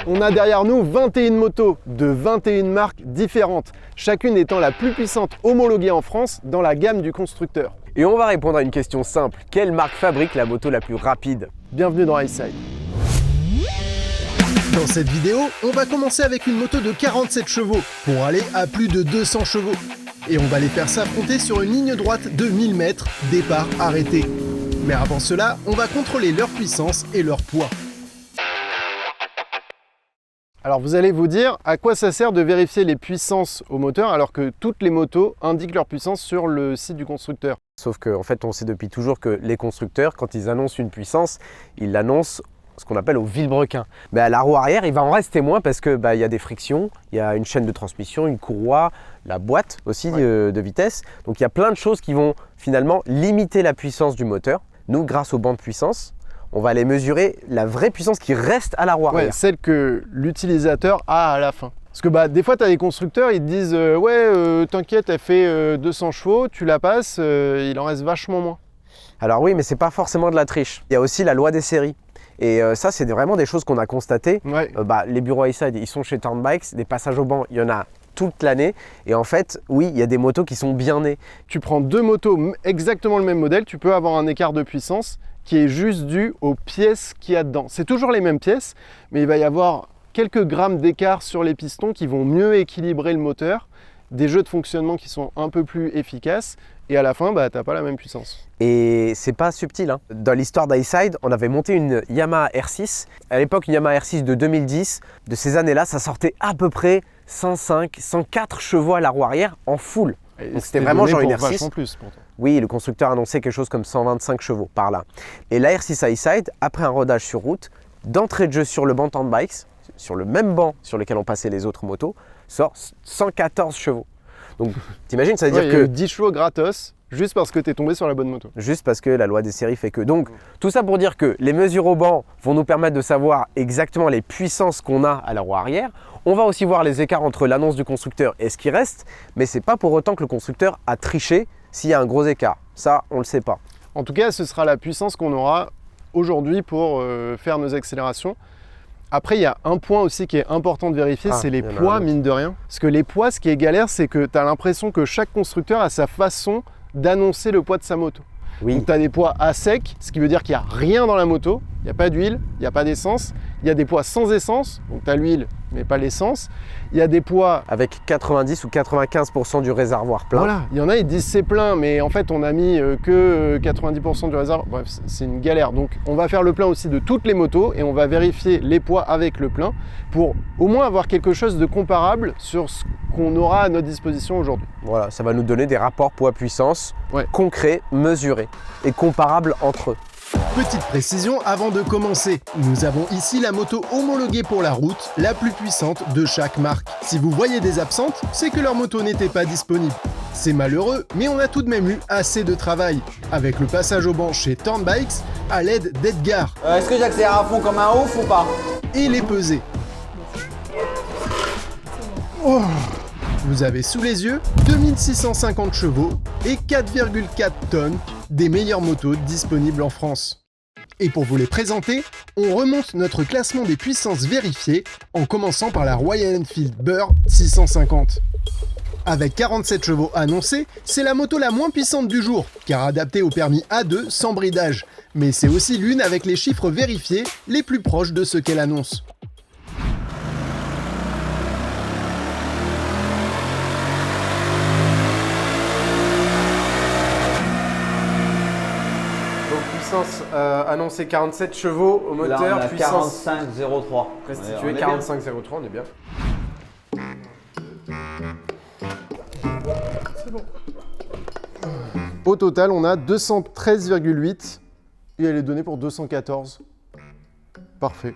On a derrière nous 21 motos de 21 marques différentes, chacune étant la plus puissante homologuée en France dans la gamme du constructeur. Et on va répondre à une question simple. Quelle marque fabrique la moto la plus rapide? Bienvenue dans Highside. Dans cette vidéo, on va commencer avec une moto de 47 chevaux pour aller à plus de 200 chevaux. Et on va les faire s'affronter sur une ligne droite de 1000 mètres, départ arrêté. Mais avant cela, on va contrôler leur puissance et leur poids. Alors vous allez vous dire à quoi ça sert de vérifier les puissances au moteur alors que toutes les motos indiquent leur puissance sur le site du constructeur. Sauf qu'en fait, on sait depuis toujours que les constructeurs, quand ils annoncent une puissance, ils l'annoncent ce qu'on appelle au vilebrequin. Mais à la roue arrière, il va en rester moins parce que y a des frictions, il y a une chaîne de transmission, une courroie, la boîte aussi de vitesse. Donc il y a plein de choses qui vont finalement limiter la puissance du moteur. Nous, grâce au banc de puissance, on va aller mesurer la vraie puissance qui reste à la roue arrière. Celle que l'utilisateur a à la fin. Parce que des fois, tu as des constructeurs, ils te disent t'inquiète, elle fait 200 chevaux, tu la passes, il en reste vachement moins. Alors oui, mais c'est pas forcément de la triche. Il y a aussi la loi des séries. Et ça, c'est vraiment des choses qu'on a constatées. Ouais. Les bureaux Highside, ils sont chez Turnbikes, des passages au banc, il y en a toute l'année. Et en fait, oui, il y a des motos qui sont bien nées. Tu prends deux motos exactement le même modèle, tu peux avoir un écart de puissance qui est juste dû aux pièces qu'il y a dedans. C'est toujours les mêmes pièces, mais il va y avoir quelques grammes d'écart sur les pistons qui vont mieux équilibrer le moteur, des jeux de fonctionnement qui sont un peu plus efficaces, et à la fin, t'as pas la même puissance. Et c'est pas subtil, hein. Dans l'histoire d'Highside, on avait monté une Yamaha R6. À l'époque, une Yamaha R6 de 2010. De ces années-là, ça sortait à peu près 105, 104 chevaux à la roue arrière en full. Donc c'était vraiment genre une R6. Plus, pourtant. Oui, le constructeur annonçait quelque chose comme 125 chevaux par là. Et la R6 Highside, après un rodage sur route, d'entrée de jeu sur le banc Turnbikes, sur le même banc sur lequel on passait les autres motos, sort 114 chevaux. Donc t'imagines, ça veut dire que... que 10 chevaux gratos, juste parce que tu es tombé sur la bonne moto. Juste parce que la loi des séries fait que. Donc tout ça pour dire que les mesures au banc vont nous permettre de savoir exactement les puissances qu'on a à la roue arrière. On va aussi voir les écarts entre l'annonce du constructeur et ce qui reste, mais c'est pas pour autant que le constructeur a triché s'il y a un gros écart. Ça, on le sait pas. En tout cas, ce sera la puissance qu'on aura aujourd'hui pour faire nos accélérations. Après, il y a un point aussi qui est important de vérifier, c'est les poids, mine de rien. Parce que les poids, ce qui est galère, c'est que tu as l'impression que chaque constructeur a sa façon d'annoncer le poids de sa moto. Oui. Donc tu as des poids à sec, ce qui veut dire qu'il n'y a rien dans la moto, il n'y a pas d'huile, il n'y a pas d'essence. Il y a des poids sans essence, donc tu as l'huile, mais pas l'essence. Il y a des poids... avec 90 ou 95% du réservoir plein. Voilà, il y en a, ils disent c'est plein, mais en fait, on a mis que 90% du réservoir. Bref, c'est une galère. Donc, on va faire le plein aussi de toutes les motos et on va vérifier les poids avec le plein pour au moins avoir quelque chose de comparable sur ce qu'on aura à notre disposition aujourd'hui. Voilà, ça va nous donner des rapports poids-puissance concrets, mesurés et comparables entre eux. Petite précision avant de commencer, nous avons ici la moto homologuée pour la route, la plus puissante de chaque marque. Si vous voyez des absentes, c'est que leur moto n'était pas disponible. C'est malheureux, mais on a tout de même eu assez de travail, avec le passage au banc chez Turnbikes à l'aide d'Edgar. Est-ce que j'accélère à fond comme un ouf ou pas? Et les peser. Oh. Vous avez sous les yeux 2650 chevaux et 4,4 tonnes des meilleures motos disponibles en France. Et pour vous les présenter, on remonte notre classement des puissances vérifiées en commençant par la Royal Enfield Burr 650. Avec 47 chevaux annoncés, c'est la moto la moins puissante du jour, car adaptée au permis A2 sans bridage. Mais c'est aussi l'une avec les chiffres vérifiés les plus proches de ce qu'elle annonce. Annoncé 47 chevaux au moteur, là, on a puissance 45,03. restituée 45,03, on est bien. C'est bon. Au total, on a 213,8 et elle est donnée pour 214. Parfait.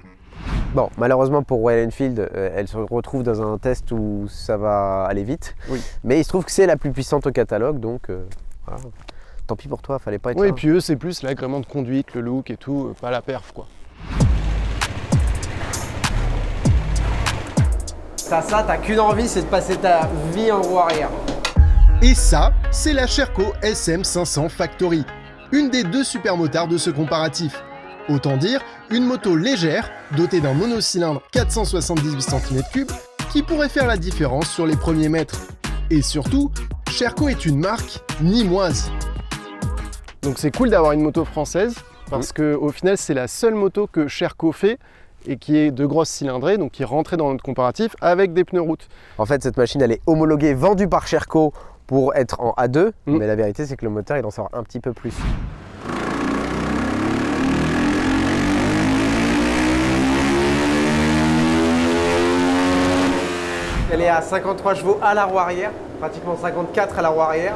Bon, malheureusement pour Royal Enfield, elle se retrouve dans un test où ça va aller vite. Oui. Mais il se trouve que c'est la plus puissante au catalogue, donc voilà. Tant pis pour toi, fallait pas être Oui, là. et puis eux, c'est plus l'agrément de conduite, le look et tout, pas la perf, quoi. Ça, t'as qu'une envie, c'est de passer ta vie en roue arrière. Et ça, c'est la Sherco SM500 Factory, une des deux supermotards de ce comparatif. Autant dire une moto légère, dotée d'un monocylindre 478 cm3, qui pourrait faire la différence sur les premiers mètres. Et surtout, Sherco est une marque nîmoise. Donc c'est cool d'avoir une moto française, parce qu'au final c'est la seule moto que Sherco fait, et qui est de grosse cylindrée, donc qui est rentrée dans notre comparatif avec des pneus route. En fait, cette machine, elle est homologuée, vendue par Sherco pour être en A2, mais la vérité, c'est que le moteur, il en sort un petit peu plus. Elle est à 53 chevaux à la roue arrière, pratiquement 54 à la roue arrière.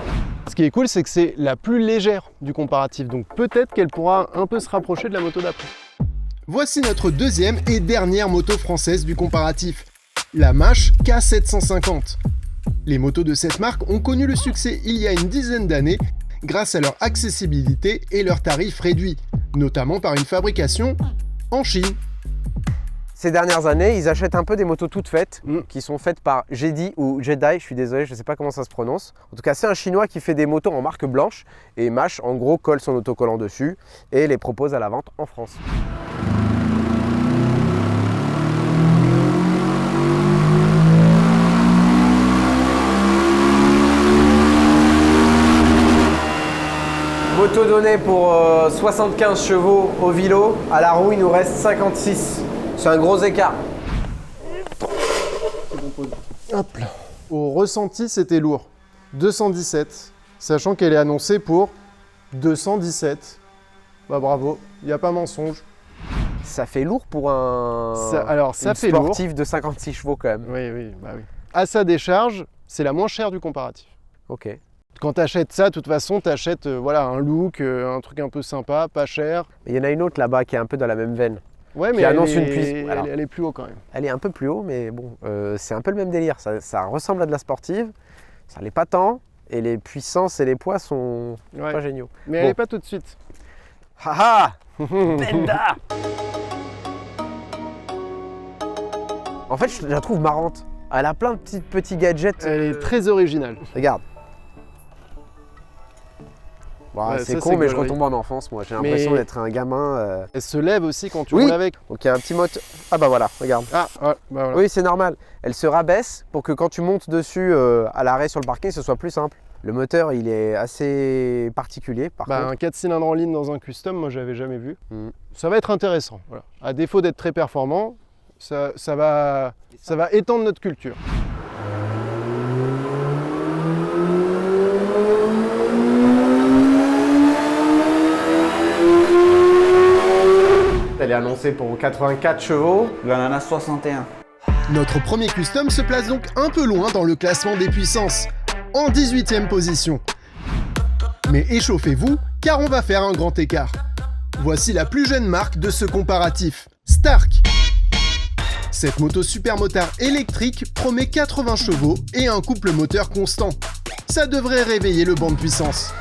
Ce qui est cool, c'est que c'est la plus légère du comparatif, donc peut-être qu'elle pourra un peu se rapprocher de la moto d'après. Voici notre deuxième et dernière moto française du comparatif, la Mache K750. Les motos de cette marque ont connu le succès il y a une dizaine d'années grâce à leur accessibilité et leurs tarifs réduits, notamment par une fabrication en Chine. Ces dernières années, ils achètent un peu des motos toutes faites, qui sont faites par Jedi ou Jedi, je suis désolé, je ne sais pas comment ça se prononce. En tout cas, c'est un Chinois qui fait des motos en marque blanche, et Mache, en gros, colle son autocollant dessus et les propose à la vente en France. Moto donnée pour 75 chevaux au vélo, à la roue il nous reste 56. C'est un gros écart. Hop là. Au ressenti, c'était lourd. 217, sachant qu'elle est annoncée pour 217. Bah bravo, il n'y a pas mensonge. Ça fait lourd pour un Ça fait lourd. Sportif de 56 chevaux quand même. Oui, bah oui. À sa décharge, c'est la moins chère du comparatif. Ok. Quand tu achètes ça, de toute façon, tu achètes un look, un truc un peu sympa, pas cher. Il y en a une autre là-bas qui est un peu dans la même veine. Ouais, mais qui annonce une puissance. Elle est plus haut quand même. Elle est un peu plus haut, mais bon, c'est un peu le même délire. Ça ressemble à de la sportive, ça l'est pas tant, et les puissances et les poids sont pas géniaux. Mais elle est pas tout de suite. Haha Benda. En fait, je la trouve marrante. Elle a plein de petits gadgets. Elle est très originale. Regarde. Bon, Ouais, c'est ça, con, c'est mais je gaulerie. retombe en enfance, moi. J'ai l'impression d'être un gamin. Elle se lève aussi quand tu Oui. roules avec. Donc il y a un petit moteur. Ah bah voilà, regarde. Ah, ouais, bah voilà. Oui, c'est normal. Elle se rabaisse pour que quand tu montes dessus à l'arrêt sur le parking, ce soit plus simple. Le moteur, il est assez particulier, par contre. Un 4 cylindres en ligne dans un custom, moi j'avais jamais vu. Mm. Ça va être intéressant. Voilà. À défaut d'être très performant, ça va étendre notre culture. Elle est annoncée pour 84 chevaux. Il en a 61. Notre premier custom se place donc un peu loin dans le classement des puissances, en 18e position. Mais échauffez-vous, car on va faire un grand écart. Voici la plus jeune marque de ce comparatif, Stark. Cette moto supermotard électrique promet 80 chevaux et un couple moteur constant. Ça devrait réveiller le banc de puissance.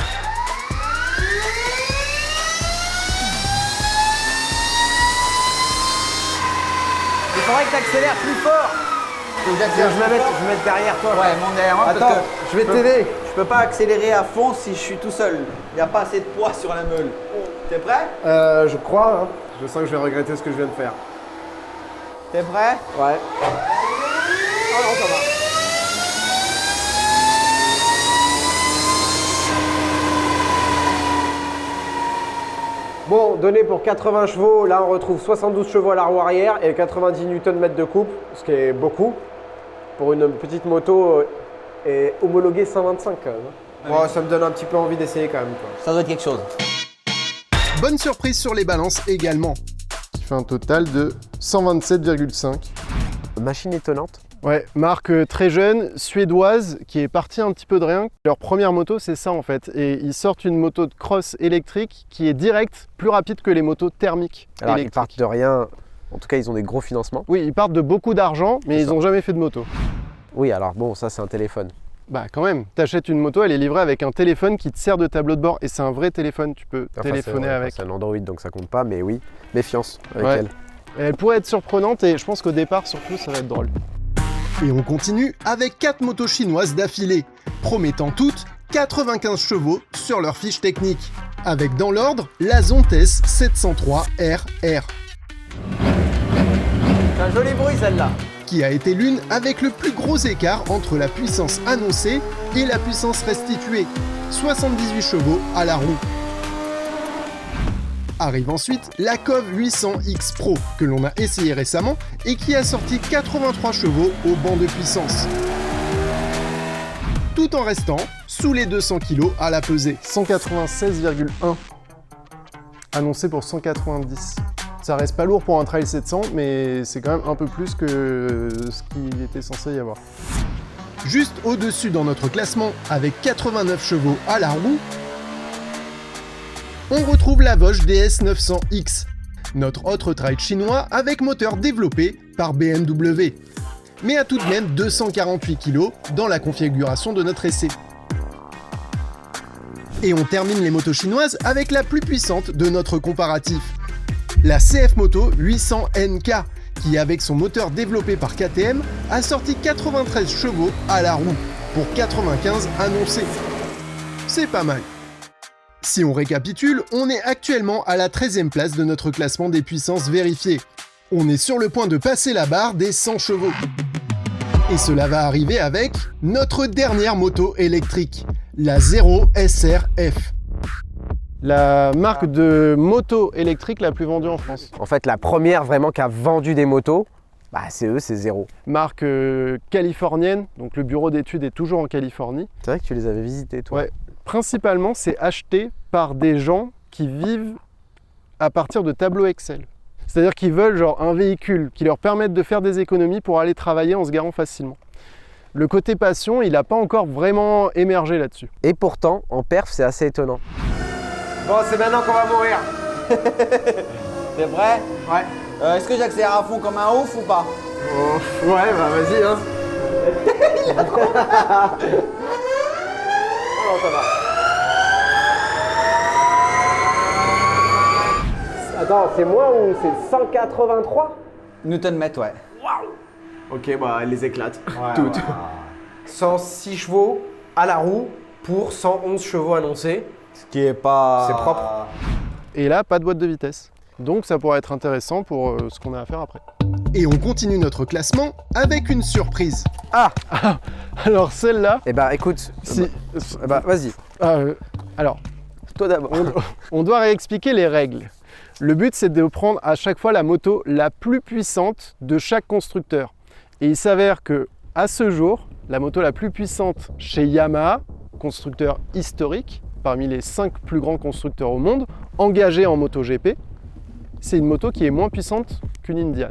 Il faudrait que tu accélères plus fort. Je me mette derrière toi. Ouais, monte derrière moi. Attends, parce que je vais t'aider. Je peux pas accélérer à fond si je suis tout seul. Il n'y a pas assez de poids sur la meule. T'es prêt? Je crois. Hein. Je sens que je vais regretter ce que je viens de faire. T'es prêt? Ouais. Oh non, ça va. Bon, donné pour 80 chevaux, là on retrouve 72 chevaux à la roue arrière et 90 Nm de couple, ce qui est beaucoup pour une petite moto et homologuée 125 quand même. Bon, ça me donne un petit peu envie d'essayer quand même. Quoi. Ça doit être quelque chose. Bonne surprise sur les balances également. Qui fait un total de 127,5. Machine étonnante. Ouais, marque très jeune, suédoise, qui est partie un petit peu de rien. Leur première moto, c'est ça en fait. Et ils sortent une moto de cross électrique qui est directe, plus rapide que les motos thermiques Alors ils électriques. partent de rien, en tout cas ils ont des gros financements. Oui, ils partent de beaucoup d'argent, mais C'est ils ça. n'ont jamais fait de moto. Oui, alors bon, ça c'est un téléphone. Bah quand même, t'achètes une moto, elle est livrée avec un téléphone qui te sert de tableau de bord. Et c'est un vrai téléphone, tu peux Enfin, téléphoner avec. C'est un Android donc ça compte pas, mais oui, méfiance avec Ouais. elle. Et elle pourrait être surprenante et je pense qu'au départ surtout ça va être drôle. Et on continue avec 4 motos chinoises d'affilée, promettant toutes 95 chevaux sur leur fiche technique. avec dans l'ordre la Zontes 703 RR, C'est un joli bruit celle-là. qui a été l'une avec le plus gros écart entre la puissance annoncée et la puissance restituée, 78 chevaux à la roue. Arrive ensuite la COV 800X Pro, que l'on a essayé récemment et qui a sorti 83 chevaux au banc de puissance, tout en restant sous les 200 kg à la pesée. 196,1 annoncé pour 190. Ça reste pas lourd pour un Trail 700, mais c'est quand même un peu plus que ce qui était censé y avoir. Juste au-dessus dans notre classement, avec 89 chevaux à la roue, on retrouve la Voge DS900X, notre autre trail chinois avec moteur développé par BMW, mais à tout de même 248 kg dans la configuration de notre essai. Et on termine les motos chinoises avec la plus puissante de notre comparatif, la CF Moto 800 NK, qui avec son moteur développé par KTM a sorti 93 chevaux à la roue, pour 95 annoncés. C'est pas mal. Si on récapitule, on est actuellement à la 13e place de notre classement des puissances vérifiées. On est sur le point de passer la barre des 100 chevaux. Et cela va arriver avec notre dernière moto électrique, la Zero SRF. La marque de moto électrique la plus vendue en France. En fait, la première vraiment qui a vendu des motos, bah, c'est eux, c'est Zero. Marque californienne, donc le bureau d'études est toujours en Californie. C'est vrai que tu les avais visités, toi. Ouais. Principalement, c'est acheté par des gens qui vivent à partir de tableaux Excel. C'est-à-dire qu'ils veulent genre un véhicule qui leur permette de faire des économies pour aller travailler en se garant facilement. Le côté passion, il n'a pas encore vraiment émergé là-dessus. Et pourtant, en perf, c'est assez étonnant. Bon, c'est maintenant qu'on va mourir. T'es prêt? Ouais. Est-ce que j'accélère à fond comme un ouf ou pas? Oh, ouais, bah vas-y, hein. Oh, ça va. Attends, c'est moi ou c'est 183? Newton-mètre, ouais. Ok, bah elle les éclate. Ouais, Toutes. ouais. 106 chevaux à la roue pour 111 chevaux annoncés. Ce qui est pas... C'est propre. Et là, pas de boîte de vitesse. Donc ça pourrait être intéressant pour ce qu'on a à faire après. Et on continue notre classement avec une surprise. Ah. Alors celle-là, Eh bah écoute, si, bah vas-y, alors toi d'abord. on doit réexpliquer les règles. Le but, c'est de prendre à chaque fois la moto la plus puissante de chaque constructeur. Et il s'avère que à ce jour, la moto la plus puissante chez Yamaha, constructeur historique, parmi les 5 plus grands constructeurs au monde, engagés en MotoGP, c'est une moto qui est moins puissante qu'une Indian.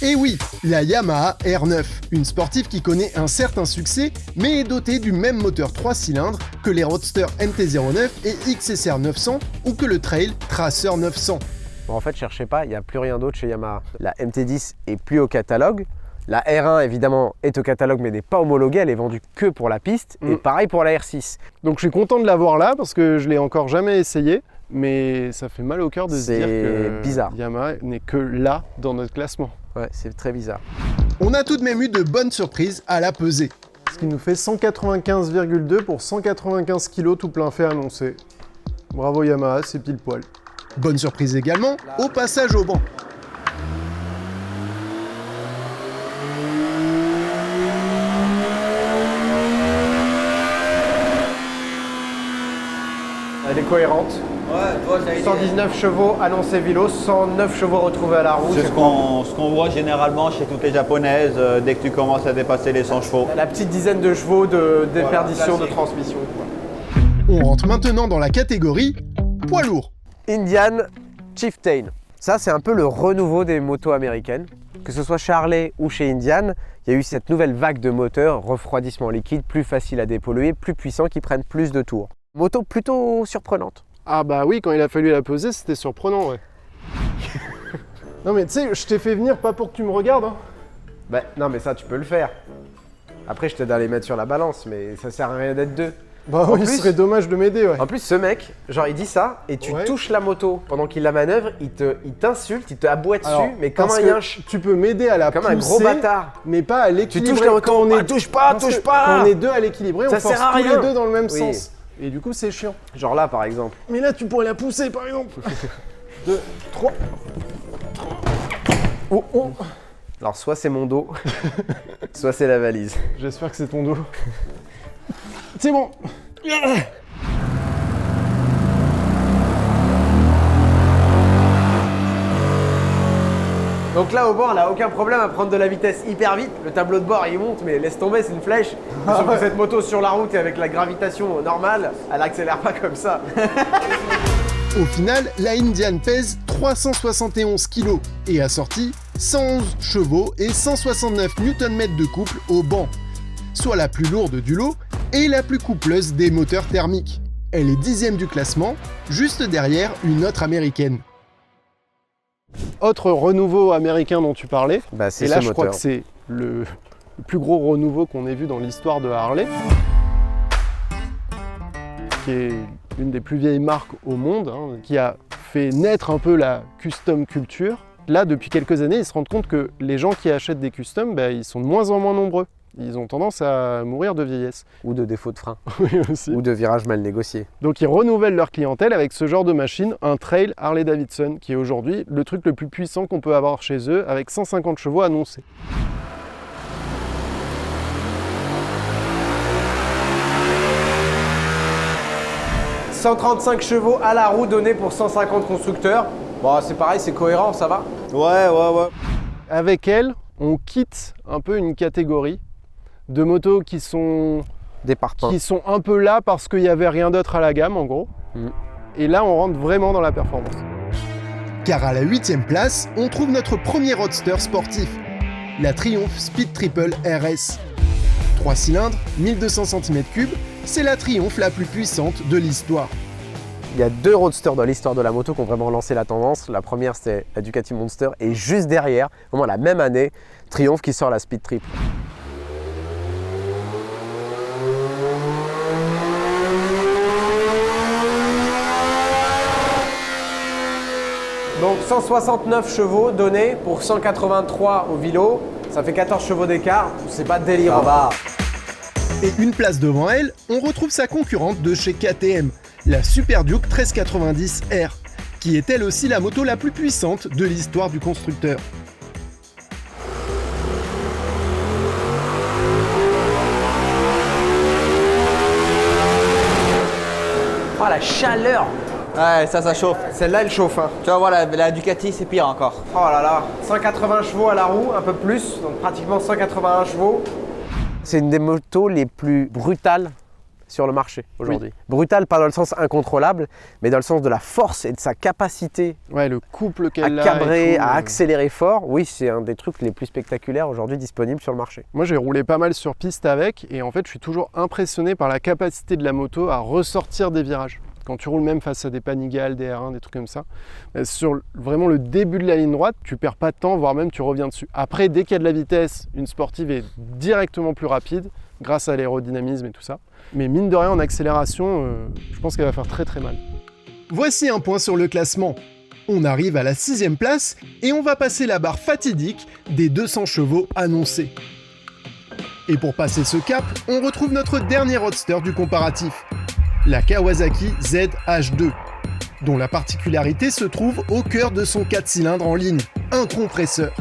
Et oui, la Yamaha R9, une sportive qui connaît un certain succès, mais est dotée du même moteur 3 cylindres que les Roadster MT-09 et XSR 900 ou que le Trail Tracer 900. Bon, en fait, cherchez pas, il n'y a plus rien d'autre chez Yamaha. La MT-10 est plus au catalogue. La R1, évidemment, est au catalogue, mais n'est pas homologuée. Elle est vendue que pour la piste. Et pareil pour la R6. Donc je suis content de l'avoir là parce que je l'ai encore jamais essayé, mais ça fait mal au cœur de se dire que bizarre. Yamaha n'est que là dans notre classement. Ouais, c'est très bizarre. On a tout de même eu de bonnes surprises à la pesée. Ce qui nous fait 195,2 pour 195 kg tout plein fait annoncé. Bravo Yamaha, c'est pile poil. Bonne surprise également au passage au banc. Elle est cohérente. Ouais, toi, j'avais dit- 119 chevaux annoncés vélo, 109 chevaux retrouvés à la roue. C'est ce qu'on voit généralement chez toutes les japonaises dès que tu commences à dépasser les 100 chevaux. La petite dizaine de chevaux de déperdition de classique. transmission. On rentre maintenant dans la catégorie poids lourd. Indian Chieftain. Ça, c'est un peu le renouveau des motos américaines. Que ce soit chez Harley ou chez Indian, il y a eu cette nouvelle vague de moteurs, refroidissement liquide, plus facile à dépolluer, plus puissants, qui prennent plus de tours. Moto plutôt surprenante. Ah bah oui, quand il a fallu la peser, c'était surprenant, ouais. Non mais tu sais, je t'ai fait venir pas pour que tu me regardes, hein. Bah, non, mais ça, tu peux le faire. Après, je t'aide à les mettre sur la balance, mais ça sert à rien d'être deux. Bah En oui, plus- ce serait dommage de m'aider, ouais. En plus, ce mec, genre, il dit ça, et tu Ouais. touches la moto pendant qu'il la manœuvre, il t'insulte, il te aboie dessus, Alors, mais comme parce un que yinche, tu peux m'aider à la comme pousser, un gros bâtard. mais pas à l'équilibrer. touches la moto, Quand on est... ah, touche pas, parce que touche pas. Quand on est deux à l'équilibrer, Ça on force sert à tous rien. les deux dans le même Oui. sens. Et du coup, c'est chiant. Genre là, par exemple. Mais là, tu pourrais la pousser, par exemple. 2, 3. Oh, oh. Alors, soit c'est mon dos, soit c'est la valise. J'espère que c'est ton dos. C'est bon. Donc là, au bord, on n'a aucun problème à prendre de la vitesse hyper vite. Le tableau de bord, il monte, mais laisse tomber, c'est une flèche. Sauf que cette moto sur la route et avec la gravitation normale, elle accélère pas comme ça. Au final, la Indian pèse 371 kg et a sorti 111 chevaux et 169 Nm de couple au banc, soit la plus lourde du lot et la plus coupleuse des moteurs thermiques. Elle est 10e du classement, juste derrière une autre américaine. Autre renouveau américain dont tu parlais. Bah, c'est Et là, ce je crois moteur. que c'est le plus gros renouveau qu'on ait vu dans l'histoire de Harley, qui est une des plus vieilles marques au monde, hein, qui a fait naître un peu la custom culture. Là, depuis quelques années, ils se rendent compte que les gens qui achètent des customs, ils sont de moins en moins nombreux. Ils ont tendance à mourir de vieillesse. Ou de défaut de frein, Oui, aussi. ou de virage mal négocié. Donc ils renouvellent leur clientèle avec ce genre de machine, un Trail Harley-Davidson, qui est aujourd'hui le truc le plus puissant qu'on peut avoir chez eux, avec 150 chevaux annoncés. « 135 chevaux à la roue donnés pour 150 constructeurs. Bon, c'est pareil, c'est cohérent, ça va. Ouais. Avec elle, on quitte un peu une catégorie de motos qui sont Des parpaings. un peu là parce qu'il n'y avait rien d'autre à la gamme, en gros. Et là, on rentre vraiment dans la performance. Car à la 8e place, on trouve notre premier roadster sportif, la Triumph Speed Triple RS. 3 cylindres, 1200 cm3, c'est la Triumph la plus puissante de l'histoire. Il y a 2 roadsters dans l'histoire de la moto qui ont vraiment lancé la tendance. La première, c'était la Ducati Monster. Et juste derrière, vraiment la même année, Triumph qui sort la Speed Triple. Donc 169 chevaux donnés pour 183 au Vilo. Ça fait 14 chevaux d'écart. C'est pas délirant. va. Et une place devant elle, on retrouve sa concurrente de chez KTM, la Super Duke 1390R, qui est elle aussi la moto la plus puissante de l'histoire du constructeur. Oh la chaleur! Ouais, ça chauffe. Celle-là, elle chauffe. Hein. Tu vas voir, la Ducati, c'est pire encore. Oh là là, 180 chevaux à la roue, un peu plus, donc pratiquement 181 chevaux. C'est une des motos les plus brutales sur le marché aujourd'hui. Brutale, pas dans le sens incontrôlable, mais dans le sens de la force et de sa capacité Ouais, le couple à qu'elle a. cabrer, et tout, à accélérer fort. Oui, c'est un des trucs les plus spectaculaires aujourd'hui disponibles sur le marché. Moi, j'ai roulé pas mal sur piste avec, et en fait, je suis toujours impressionné par la capacité de la moto à ressortir des virages. Quand tu roules même face à des Panigale, des R1, des trucs comme ça, sur vraiment le début de la ligne droite, tu perds pas de temps, voire même tu reviens dessus. Après, dès qu'il y a de la vitesse, une sportive est directement plus rapide, grâce à l'aérodynamisme et tout ça. Mais mine de rien, en accélération, je pense qu'elle va faire très très mal. Voici un point sur le classement. On arrive à la 6e place et on va passer la barre fatidique des 200 chevaux annoncés. Et pour passer ce cap, on retrouve notre dernier roadster du comparatif, la Kawasaki ZH2, dont la particularité se trouve au cœur de son 4 cylindres en ligne, un compresseur.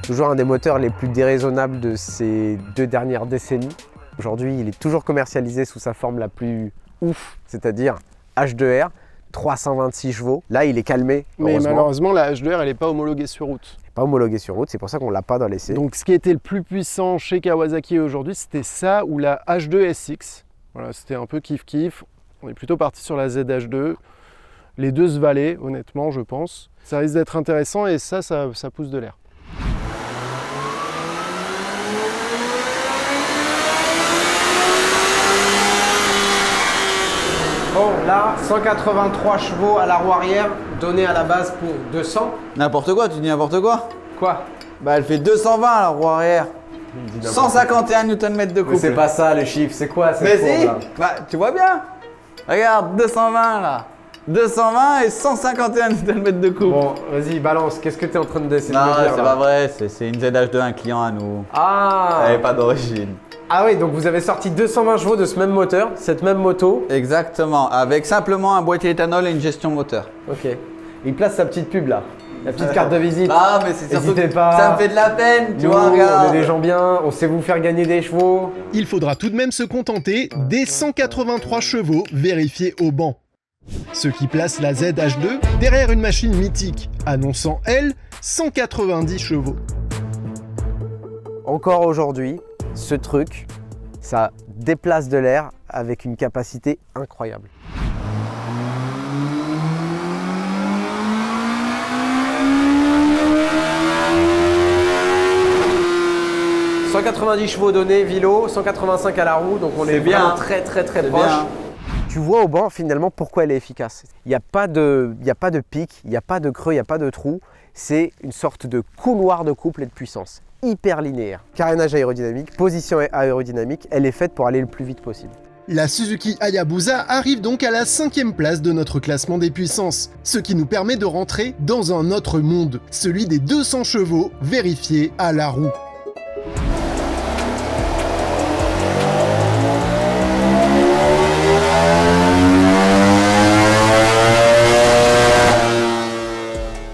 Toujours un des moteurs les plus déraisonnables de ces 2 dernières décennies. Aujourd'hui, il est toujours commercialisé sous sa forme la plus ouf, c'est-à-dire H2R, 326 chevaux. Là, il est calmé, Mais heureusement. malheureusement, la H2R, elle n'est pas homologuée sur route. Pas homologué sur route, c'est pour ça qu'on ne l'a pas dans l'essai. Donc ce qui était le plus puissant chez Kawasaki aujourd'hui, c'était ça ou la H2 SX. Voilà, c'était un peu kiff-kiff. On est plutôt parti sur la ZH2. Les deux se valaient, honnêtement, je pense. Ça risque d'être intéressant et ça pousse de l'air. Bon, là, 183 chevaux à la roue arrière, donné à la base pour 200. N'importe quoi, tu dis n'importe quoi. Quoi? Bah, elle fait 220 la roue arrière. 151 Nm de couple. Mais c'est pas ça le chiffre, c'est quoi cette Mais si, courbe, là? bah tu vois bien. Regarde, 220 là. 220 et 151 Nm de couple. Bon, vas-y, balance, qu'est-ce que tu es en train d'essayer de Non, me dire c'est là? pas vrai, c'est une ZH2, un client à nous. Ah! Elle n'est pas d'origine. Ah oui, donc vous avez sorti 220 chevaux de ce même moteur, cette même moto. Exactement, avec simplement un boîtier éthanol et une gestion moteur. Ok. Il place sa petite pub là, la petite carte de visite. Ah, mais c'est surtout N'hésitez que pas. ça me fait de la peine, tu Nous, vois, regarde. on est des gens bien, on sait vous faire gagner des chevaux. Il faudra tout de même se contenter des 183 chevaux vérifiés au banc. Ce qui place la ZH2 derrière une machine mythique, annonçant, elle, 190 chevaux. Encore aujourd'hui, ce truc, ça déplace de l'air avec une capacité incroyable. « 190 chevaux donnés, Vilo, 185 à la roue, donc on est bien, vraiment très C'est proche. bien. Tu vois au banc finalement pourquoi elle est efficace. Il n'y a pas de pic, il n'y a pas de creux, il n'y a pas de trou. C'est une sorte de couloir de couple et de puissance. Hyper linéaire. Carénage aérodynamique, position aérodynamique, elle est faite pour aller le plus vite possible. La Suzuki Hayabusa arrive donc à la 5e place de notre classement des puissances, ce qui nous permet de rentrer dans un autre monde, celui des 200 chevaux vérifiés à la roue.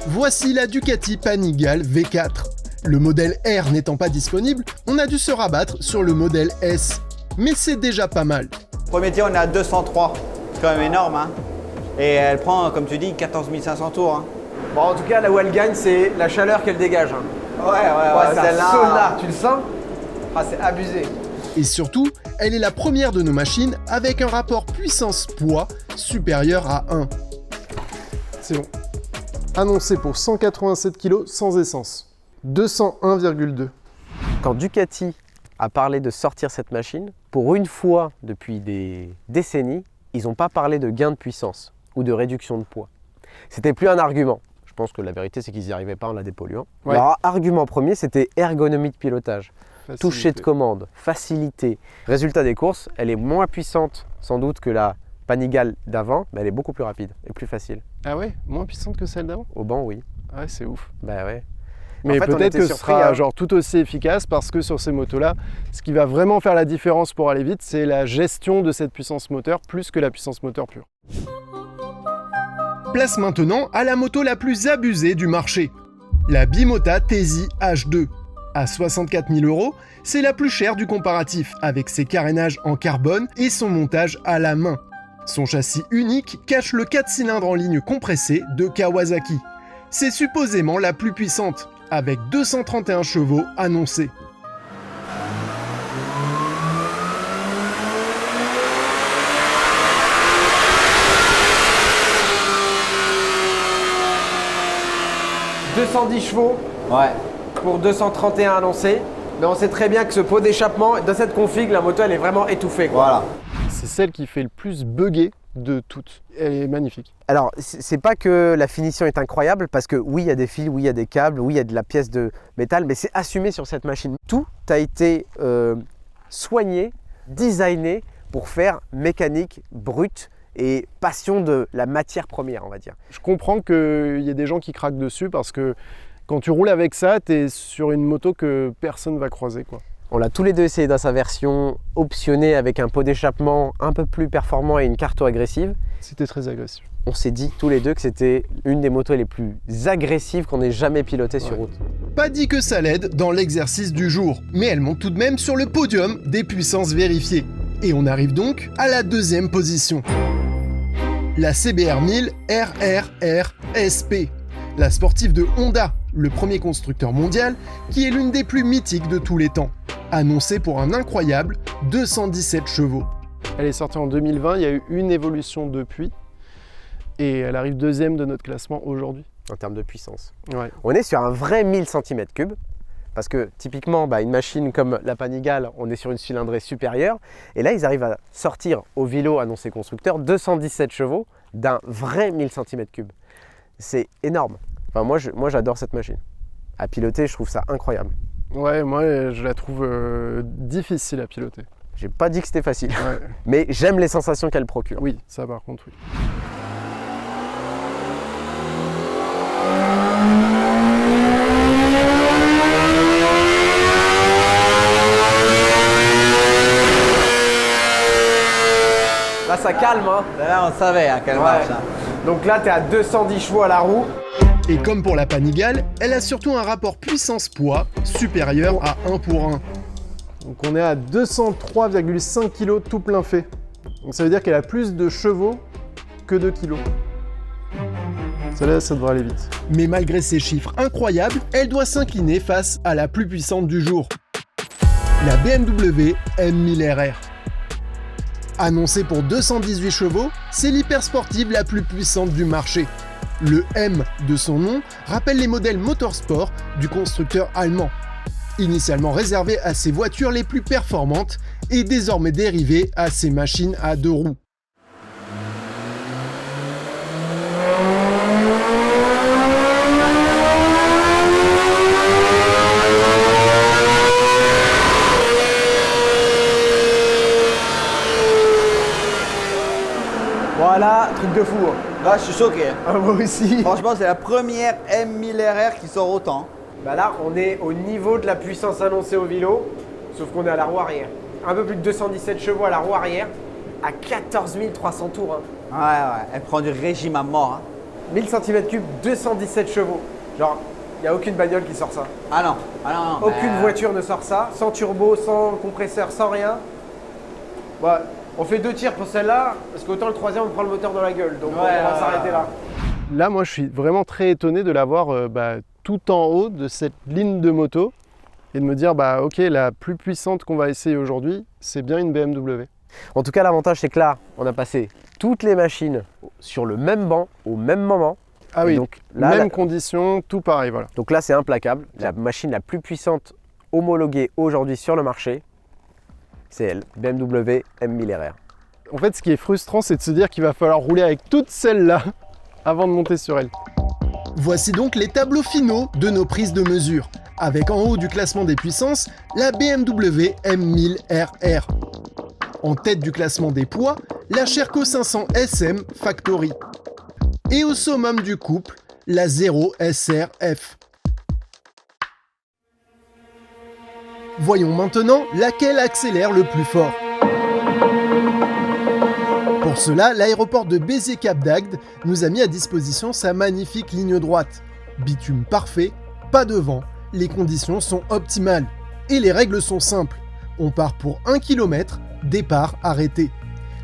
Voici la Ducati Panigale V4. Le modèle R n'étant pas disponible, on a dû se rabattre sur le modèle S. Mais c'est déjà pas mal. Premier tir, on est à 203. C'est quand même énorme, hein. Et elle prend, comme tu dis, 14 500 tours. Hein. Bon, en tout cas, là où elle gagne, c'est la chaleur qu'elle dégage. Hein. Ouais, c'est un celle-là. sauna, tu le sens? Ah, c'est abusé. Et surtout, elle est la première de nos machines avec un rapport puissance-poids supérieur à 1. C'est bon. Annoncé pour 187 kg sans essence. 201,2. Quand Ducati a parlé de sortir cette machine, pour une fois depuis des décennies, ils n'ont pas parlé de gain de puissance ou de réduction de poids. C'était plus un argument. Je pense que la vérité, c'est qu'ils n'y arrivaient pas en la dépolluant. Ouais. Leur argument premier, c'était ergonomie de pilotage. Facilité. Toucher de commande, facilité. Résultat des courses, elle est moins puissante sans doute que la Panigale d'avant, mais elle est beaucoup plus rapide et plus facile. Ah ouais, moins puissante que celle d'avant? Au banc, oui. Ouais, c'est ouf. Bah ouais. Mais En fait, on peut-être était que ce surpris, sera hein. genre tout aussi efficace parce que sur ces motos-là, ce qui va vraiment faire la différence pour aller vite, c'est la gestion de cette puissance moteur plus que la puissance moteur pure. Place maintenant à la moto la plus abusée du marché, la Bimota Tesi H2. À 64 000 €, c'est la plus chère du comparatif, avec ses carénages en carbone et son montage à la main. Son châssis unique cache le 4 cylindres en ligne compressée de Kawasaki. C'est supposément la plus puissante, avec 231 chevaux annoncés. « 210 chevaux Ouais. pour 231 annoncés. Mais on sait très bien que ce pot d'échappement, dans cette config, la moto, elle est vraiment étouffée, quoi. Voilà. C'est celle qui fait le plus bugger de toutes. Elle est magnifique. Alors, c'est pas que la finition est incroyable, parce que oui, il y a des fils, oui, il y a des câbles, oui, il y a de la pièce de métal, mais c'est assumé sur cette machine. Tout a été soigné, designé pour faire mécanique brute et passion de la matière première, on va dire. Je comprends qu'il y ait des gens qui craquent dessus parce que quand tu roules avec ça, tu es sur une moto que personne va croiser, quoi. On l'a tous les deux essayé dans sa version optionnée avec un pot d'échappement un peu plus performant et une carto agressive. C'était très agressif. On s'est dit tous les deux que c'était une des motos les plus agressives qu'on ait jamais pilotées sur route. Pas dit que ça l'aide dans l'exercice du jour, mais elle monte tout de même sur le podium des puissances vérifiées. Et on arrive donc à la deuxième position. La CBR 1000 RRR SP, la sportive de Honda, le premier constructeur mondial, qui est l'une des plus mythiques de tous les temps, annoncée pour un incroyable 217 chevaux. Elle est sortie en 2020, il y a eu une évolution depuis et elle arrive deuxième de notre classement aujourd'hui. En termes de puissance. Ouais. On est sur un vrai 1000 cm3, parce que typiquement, une machine comme la Panigale, on est sur une cylindrée supérieure. Et là, ils arrivent à sortir au Vilo, annoncé constructeur, 217 chevaux d'un vrai 1000 cm3. C'est énorme. Enfin, moi, j'adore cette machine. À piloter, je trouve ça incroyable. Ouais, moi je la trouve difficile à piloter. J'ai pas dit que c'était facile, Ouais. mais j'aime les sensations qu'elle procure. Oui, ça par contre, oui. ça calme. Hein. Là, on savait qu'elle Ouais. marche. Hein. Donc là, tu es à 210 chevaux à la roue. Et comme pour la Panigale, elle a surtout un rapport puissance-poids supérieur à 1 pour 1. Donc on est à 203,5 kg tout plein fait. Donc ça veut dire qu'elle a plus de chevaux que de kilos. Celle-là, ça devrait aller vite. Mais malgré ces chiffres incroyables, elle doit s'incliner face à la plus puissante du jour, la BMW M1000RR. Annoncée pour 218 chevaux, c'est l'hypersportive la plus puissante du marché. Le M de son nom rappelle les modèles motorsport du constructeur allemand. Initialement réservé à ses voitures les plus performantes et désormais dérivé à ses machines à 2 roues. Voilà, truc de fou. Hein. Là, je suis choqué. Ah, moi aussi. Franchement, c'est la première M1000RR qui sort autant. Bah là, on est au niveau de la puissance annoncée au vélo, sauf qu'on est à la roue arrière. Un peu plus de 217 chevaux à la roue arrière, à 14 300 tours. Hein. Ouais, elle prend du régime à mort. Hein. 1000 cm3, 217 chevaux. Genre, il n'y a aucune bagnole qui sort ça. Ah non, non. Aucune voiture ne sort ça, sans turbo, sans compresseur, sans rien. Ouais, on fait 2 tirs pour celle-là, parce qu'autant le troisième, on prend le moteur dans la gueule. Donc on va s'arrêter là. Là, moi, je suis vraiment très étonné de l'avoir tout en haut de cette ligne de moto et de me dire, bah ok, la plus puissante qu'on va essayer aujourd'hui, c'est bien une BMW. En tout cas, l'avantage, c'est que là, on a passé toutes les machines sur le même banc, au même moment. Ah Et oui, donc, là, même condition, tout pareil, voilà. Donc là, c'est implacable. La machine la plus puissante homologuée aujourd'hui sur le marché, c'est elle, BMW M1000RR. En fait, ce qui est frustrant, c'est de se dire qu'il va falloir rouler avec toutes celles-là avant de monter sur elle. Voici donc les tableaux finaux de nos prises de mesure, avec en haut du classement des puissances, la BMW M1000RR. En tête du classement des poids, la Sherco 500 SM Factory. Et au summum du couple, la 0 SRF. Voyons maintenant laquelle accélère le plus fort. Pour cela, l'aéroport de Béziers-Cap d'Agde nous a mis à disposition sa magnifique ligne droite. Bitume parfait, pas de vent, les conditions sont optimales. Et les règles sont simples. On part pour 1 km, départ arrêté.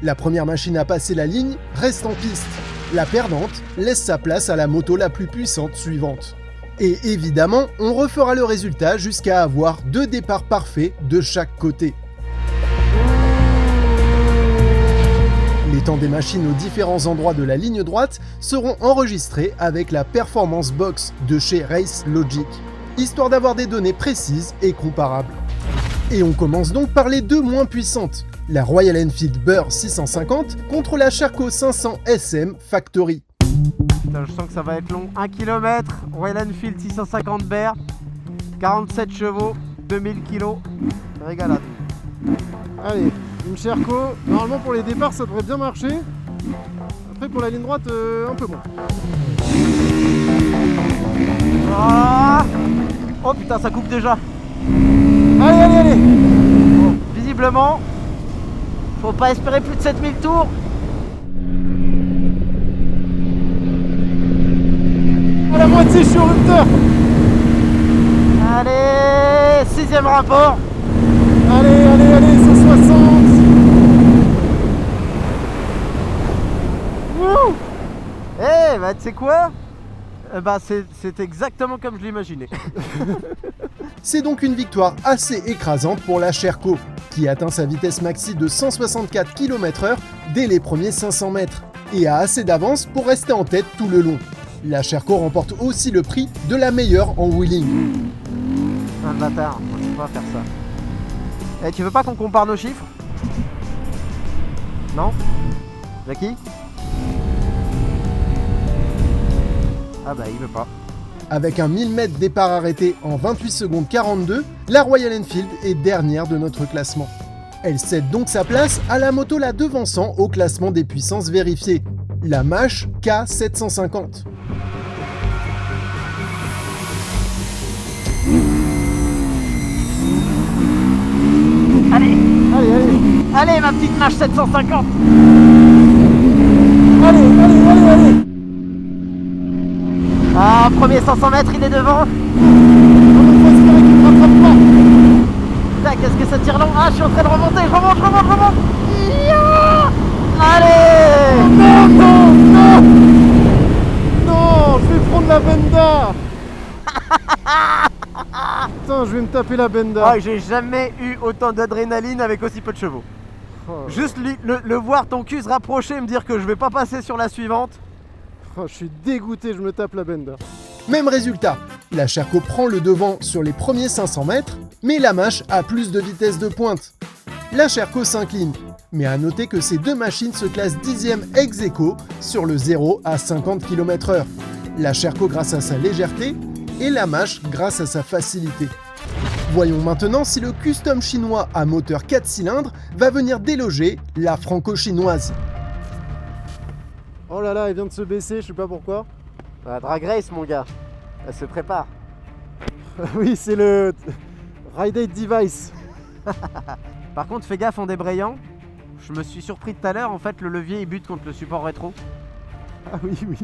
La première machine à passer la ligne reste en piste. La perdante laisse sa place à la moto la plus puissante suivante. Et évidemment, on refera le résultat jusqu'à avoir 2 départs parfaits de chaque côté. Les temps des machines aux différents endroits de la ligne droite seront enregistrés avec la Performance Box de chez Race Logic, histoire d'avoir des données précises et comparables. Et on commence donc par les 2 moins puissantes, la Royal Enfield Burr 650 contre la Sherco 500 SM Factory. Putain, je sens que ça va être long. 1 km, Royal Enfield 650 BR, 47 chevaux, 2000 kg. Régalade. Allez, une Sherco, normalement pour les départs ça devrait bien marcher. Après pour la ligne droite, un peu moins. Ah oh putain, ça coupe déjà. Allez Bon, visiblement, faut pas espérer plus de 7000 tours. À la moitié, je suis au rupteur. Allez, 6ème rapport. Allez, 160. Wouh. Eh bah tu sais quoi, bah c'est exactement comme je l'imaginais. C'est donc une victoire assez écrasante pour la Sherco, qui atteint sa vitesse maxi de 164 km/h dès les premiers 500 mètres, et a assez d'avance pour rester en tête tout le long. La Sherco remporte aussi le prix de la meilleure en wheeling. Un bâtard, on ne peut pas faire ça. Eh, tu veux pas qu'on compare nos chiffres? Non? Jackie? Ah bah il veut pas. Avec un 1000 mètres départ arrêté en 28 secondes 42, la Royal Enfield est dernière de notre classement. Elle cède donc sa place à la moto la devançant au classement des puissances vérifiées, la Mash K750. Allez ma petite Mash 750. allez. Ah, premier 500 mètres, il est devant. Il faut espérer qu'il ne rattrape pas. Putain, qu'est-ce que ça tire long. Ah, je suis en train de remonter, je remonte. Ya. Allez. Non, je vais prendre la benda. Putain, je vais me taper la benda. Oh, j'ai jamais eu autant d'adrénaline avec aussi peu de chevaux. Oh, Juste le voir ton cul se rapprocher et me dire que je vais pas passer sur la suivante. oh, je suis dégoûté, je me tape la benda. Même résultat, la Sherco prend le devant sur les premiers 500 mètres, mais la Mâche a plus de vitesse de pointe. La Sherco s'incline, mais à noter que ces deux machines se classent 10e ex aequo sur le 0 à 50 km/h. La Sherco grâce à sa légèreté et la Mâche grâce à sa facilité. Voyons maintenant si le custom chinois à moteur 4 cylindres va venir déloger la franco-chinoise. Oh là là, elle vient de se baisser, je sais pas pourquoi. Ah, Drag Race, mon gars. Elle se prépare. Oui, c'est le Ride Aid Device. Par contre, fais gaffe en débrayant. Je me suis surpris tout à l'heure, en fait, le levier il bute contre le support rétro. Ah oui. Ils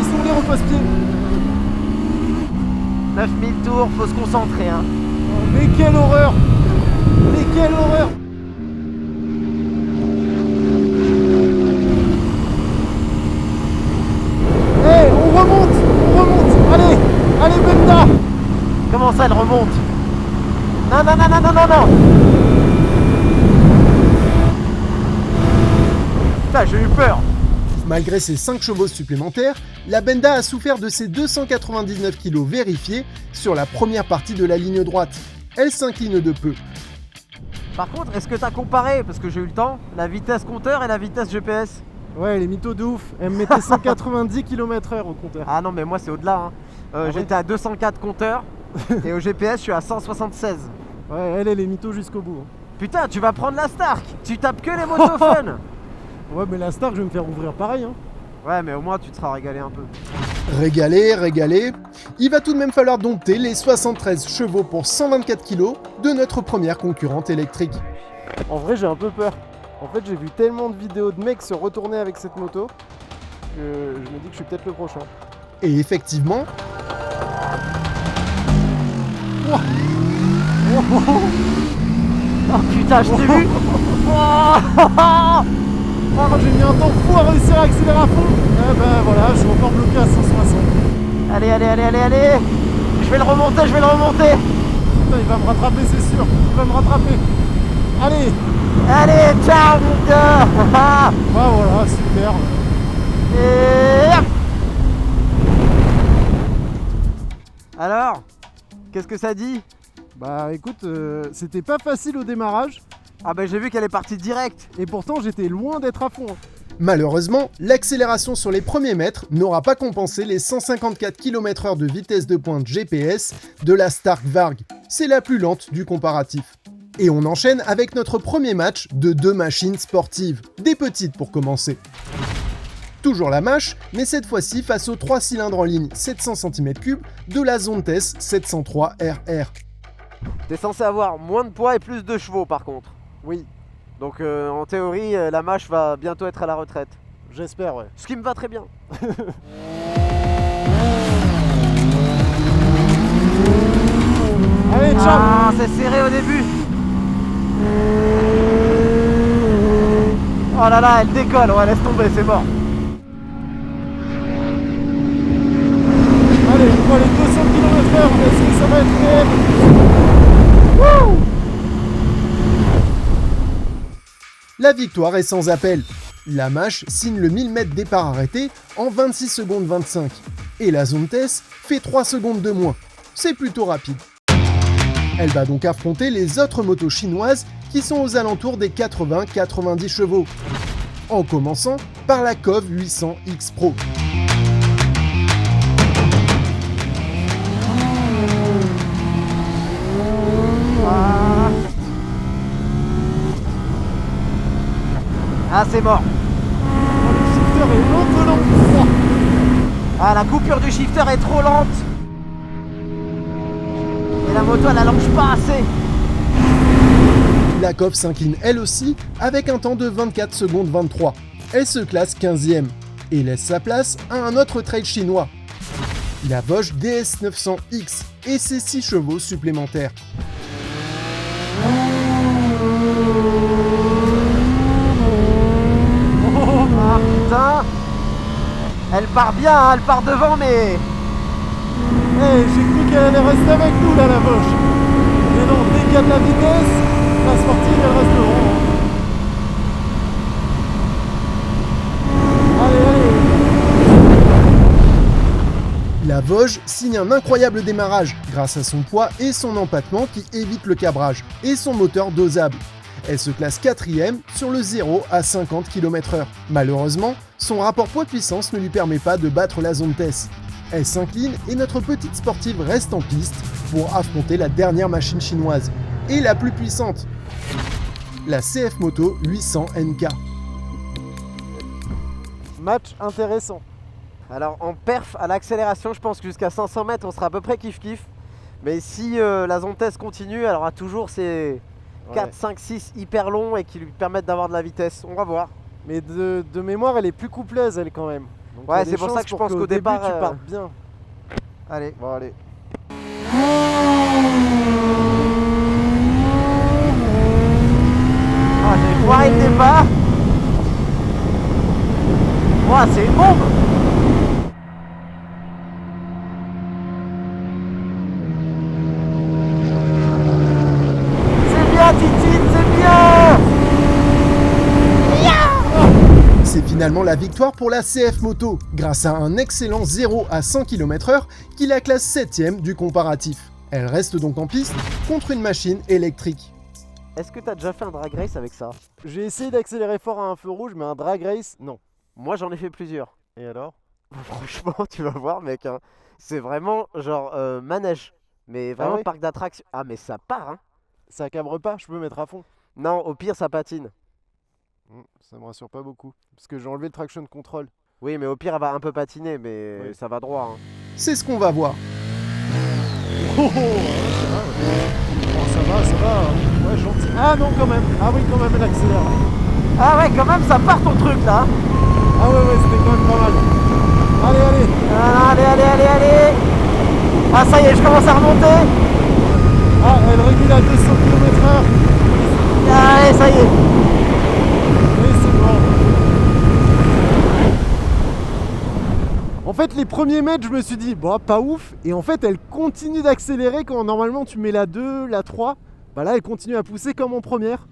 sont les repose-pieds. 9000 tours, faut se concentrer, hein. Oh, mais quelle horreur. Hey, on remonte. Allez, benda. Comment ça, elle remonte? Non. Putain, j'ai eu peur. Malgré ses 5 chevaux supplémentaires, la Benda a souffert de ses 299 kg vérifiés sur la première partie de la ligne droite. Elle s'incline de peu. Par contre, est-ce que t'as comparé, parce que j'ai eu le temps, la vitesse compteur et la vitesse GPS? Ouais, les mythos de ouf. Elle me mettait 190 km/h au compteur. Ah non, mais moi c'est au-delà, hein. ouais J'étais à 204 compteurs et au GPS je suis à 176. Ouais, elle est mythos jusqu'au bout. Putain, tu vas prendre la Stark. Tu tapes que les motos fun. Ouais, mais la Stark, je vais me faire ouvrir pareil. Hein. Ouais, mais au moins tu te seras régalé un peu. Régalé. Il va tout de même falloir dompter les 73 chevaux pour 124 kg de notre première concurrente électrique. En vrai, j'ai un peu peur. En fait, j'ai vu tellement de vidéos de mecs se retourner avec cette moto que je me dis que je suis peut-être le prochain. Et effectivement, Oh putain, je t'ai vu. Oh, j'ai mis un temps fou à réussir à accélérer à fond. Eh ben voilà, je suis encore bloqué à 160. Allez. Je vais le remonter. Putain, il va me rattraper, c'est sûr. Il va me rattraper. Allez, ciao mon gars. Bah voilà, super. Et... Alors, qu'est-ce que ça dit? Bah écoute, c'était pas facile au démarrage. Ah bah j'ai vu qu'elle est partie direct. Et pourtant, j'étais loin d'être à fond. malheureusement, l'accélération sur les premiers mètres n'aura pas compensé les 154 km/h de vitesse de pointe GPS de la Stark Varg. C'est la plus lente du comparatif. Et on enchaîne avec notre premier match de deux machines sportives, des petites pour commencer. Toujours la mâche, mais cette fois-ci face aux 3 cylindres en ligne 700 cm3 de la Zontes 703 RR. T'es censé avoir moins de poids et plus de chevaux par contre. Oui, Donc en théorie, la mâche va bientôt être à la retraite. j'espère, ouais. Ce qui me va très bien. Allez, ciao. Ah, c'est serré au début. Oh là là, elle décolle, ouais, laisse tomber, c'est mort. Allez, on voit les 200 km/h, est-ce que ça va être réel? Wouh! La victoire est sans appel. La mâche signe le 1000 m départ arrêté en 26 secondes 25. Et la Zontes fait 3 secondes de moins. C'est plutôt rapide. Elle va donc affronter les autres motos chinoises qui sont aux alentours des 80-90 chevaux. En commençant par la COV 800X Pro. Ah, c'est mort. Le shifter est lent. Ah, la coupure du shifter est trop lente. Et la moto, elle allonge pas assez. La COF s'incline elle aussi avec un temps de 24 secondes 23. Elle se classe 15e et laisse sa place à un autre trail chinois, la Voge DS900X et ses 6 chevaux supplémentaires. Ah putain! Elle part bien, hein, elle part devant, mais... Hey, j'ai cru qu'elle allait rester avec nous là, la Voge. Mais non, dès qu'il y a de la vitesse, la sportive elle reste devant. Allez, allez. La Voge signe un incroyable démarrage grâce à son poids et son empattement qui évite le cabrage et son moteur dosable. Elle se classe 4e sur le 0 à 50 km/h. Malheureusement, son rapport poids-puissance ne lui permet pas de battre la zone TES. Elle s'incline et notre petite sportive reste en piste pour affronter la dernière machine chinoise, et la plus puissante, la CF Moto 800 NK. Match intéressant. Alors en perf à l'accélération, je pense que jusqu'à 500 mètres on sera à peu près kiff-kiff. Mais si la zone test continue, elle aura toujours ces 4, 5, 6 hyper longs et qui lui permettent d'avoir de la vitesse. On va voir. Mais de mémoire, elle est plus coupleuse, elle, quand même. Donc, Ouais, il y a c'est des pour ça chances que je pense qu'au début, départ, tu partes bien. Allez. Bon, allez. Ah, j'ai foiré le départ. Ouah, c'est une bombe. C'est bien, Titine, c'est bien. C'est finalement la victoire pour la CF Moto, grâce à un excellent 0 à 100 km/h qui la classe 7e du comparatif. Elle reste donc en piste contre une machine électrique. Est-ce que t'as déjà fait un drag race avec ça? J'ai essayé d'accélérer fort à un feu rouge, mais un drag race, non. Moi j'en ai fait plusieurs. Et alors? Franchement, tu vas voir, mec, hein. C'est vraiment genre manège. Mais vraiment ouais parc d'attractions. Ah, mais ça part, hein. Ça cabre pas, je peux mettre à fond. Non, au pire, ça patine. Ça me rassure pas beaucoup, parce que j'ai enlevé le traction control. Oui, mais au pire, elle va un peu patiner, mais Oui. ça va droit, hein. C'est ce qu'on va voir. Oh, ça va, ça va. Ouais, gentil. Ah non, quand même. Ah oui, quand même, elle accélère. Ah ouais, quand même, ça part ton truc, là. Ah ouais, c'était quand même pas mal. Allez, allez. Ah, allez, allez, allez, allez. Ah, ça y est, je commence à remonter. Ah, elle régule à 200 km/h. Allez, ça y est. Et c'est bon. En fait, les premiers mètres, je me suis dit, bon, pas ouf. Et en fait, elle continue d'accélérer quand normalement tu mets la 2, la 3. Bah là, elle continue à pousser comme en première.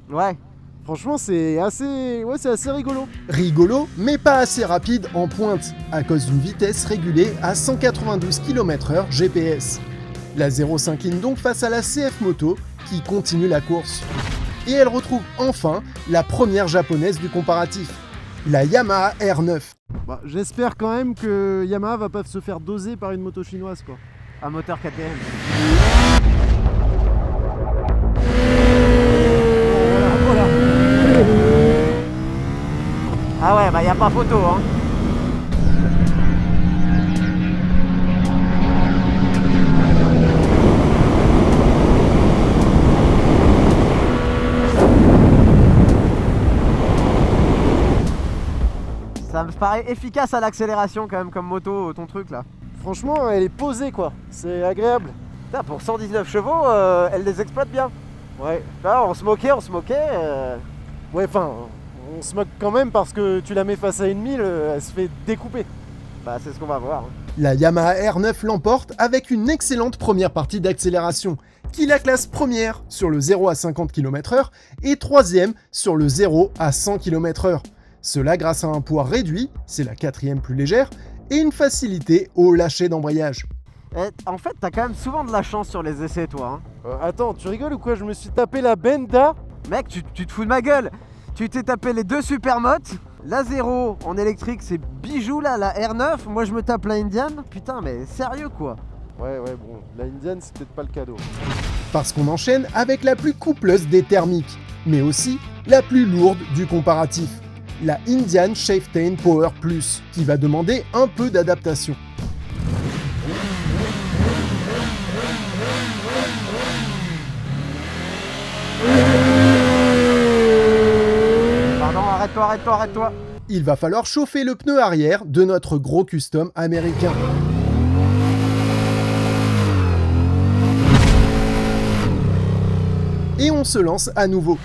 Ouais. Franchement, c'est assez rigolo. Rigolo, mais pas assez rapide en pointe, à cause d'une vitesse régulée à 192 km/h GPS. La 0 s'incline donc face à la CF Moto, qui continue la course. Et elle retrouve enfin la première japonaise du comparatif, la Yamaha R9. Bah, j'espère quand même que Yamaha va pas se faire doser par une moto chinoise, quoi. Un moteur KTM. Voilà. Ah ouais, bah y a pas photo, hein. Ça me paraît efficace à l'accélération quand même comme moto, ton truc là. Franchement, elle est posée, quoi. C'est agréable. Putain, pour 119 chevaux, elle les exploite bien. Ouais. Là, on se moquait. Ouais, enfin, on se moque quand même parce que tu la mets face à une 1000, elle se fait découper. Bah, c'est ce qu'on va voir, hein. La Yamaha R9 l'emporte avec une excellente première partie d'accélération, qui la classe première sur le 0 à 50 km/h et troisième sur le 0 à 100 km/h. Cela grâce à un poids réduit, c'est la 4e plus légère, et une facilité au lâcher d'embrayage. En fait, t'as quand même souvent de la chance sur les essais, toi, hein. Attends, tu rigoles ou quoi? Je me suis tapé la Benda. Mec, tu te fous de ma gueule. Tu t'es tapé les deux supermotes. La 0 en électrique, c'est bijou là, la R9. Moi, je me tape la Indian. Putain, mais sérieux quoi. Ouais, bon, la Indian, c'est peut-être pas le cadeau. Parce qu'on enchaîne avec la plus coupleuse des thermiques, mais aussi la plus lourde du comparatif, la Indian Chieftain Power Plus, qui va demander un peu d'adaptation. arrête-toi. Il va falloir chauffer le pneu arrière de notre gros custom américain. Et on se lance à nouveau.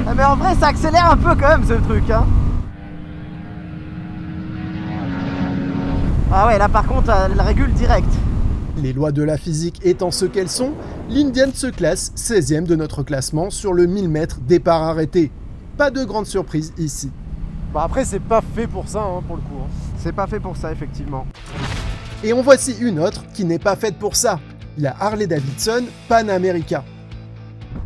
Ah, mais en vrai, ça accélère un peu quand même ce truc, hein. Ah ouais, là par contre, elle régule direct. Les lois de la physique étant ce qu'elles sont, l'Indian se classe 16e de notre classement sur le 1000 mètres départ arrêté. Pas de grande surprise ici. Bah après, c'est pas fait pour ça, hein, pour le coup. C'est pas fait pour ça, effectivement. Et en voici une autre qui n'est pas faite pour ça. La Harley-Davidson Pan America.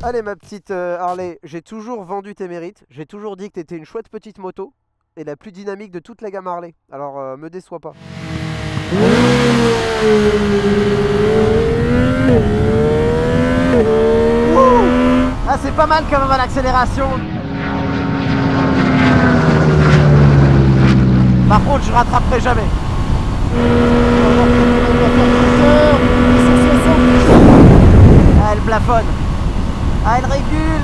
Allez ma petite Harley, j'ai toujours vendu tes mérites. J'ai toujours dit que t'étais une chouette petite moto et la plus dynamique de toute la gamme Harley. Alors me déçois pas. Ah c'est pas mal quand même à l'accélération. Par contre je rattraperai jamais. Ah elle plafonne. Ah elle régule.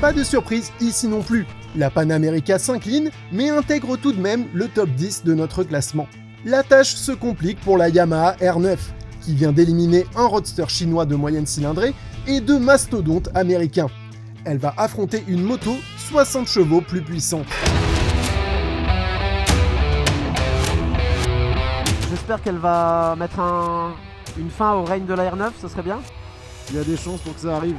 Pas de surprise ici non plus. La Pan America s'incline, mais intègre tout de même le top 10 de notre classement. La tâche se complique pour la Yamaha R9, qui vient d'éliminer un roadster chinois de moyenne cylindrée et deux mastodontes américains. Elle va affronter une moto 60 chevaux plus puissante. J'espère qu'elle va mettre une fin au règne de la R9, ce serait bien. Il y a des chances pour que ça arrive.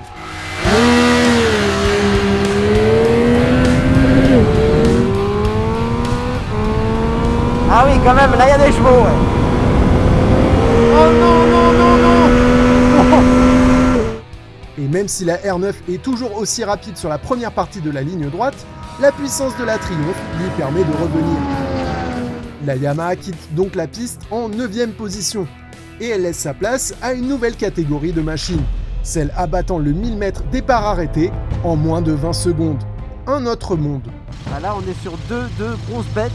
Ah oui, quand même, là il y a des chevaux, ouais. Oh non, non, non, non. Et même si la R9 est toujours aussi rapide sur la première partie de la ligne droite, la puissance de la Triumph lui permet de revenir. La Yamaha quitte donc la piste en 9e position, et elle laisse sa place à une nouvelle catégorie de machines, celle abattant le 1000 mètres départ arrêté en moins de 20 secondes. Un autre monde. Ah, là on est sur deux grosses bêtes.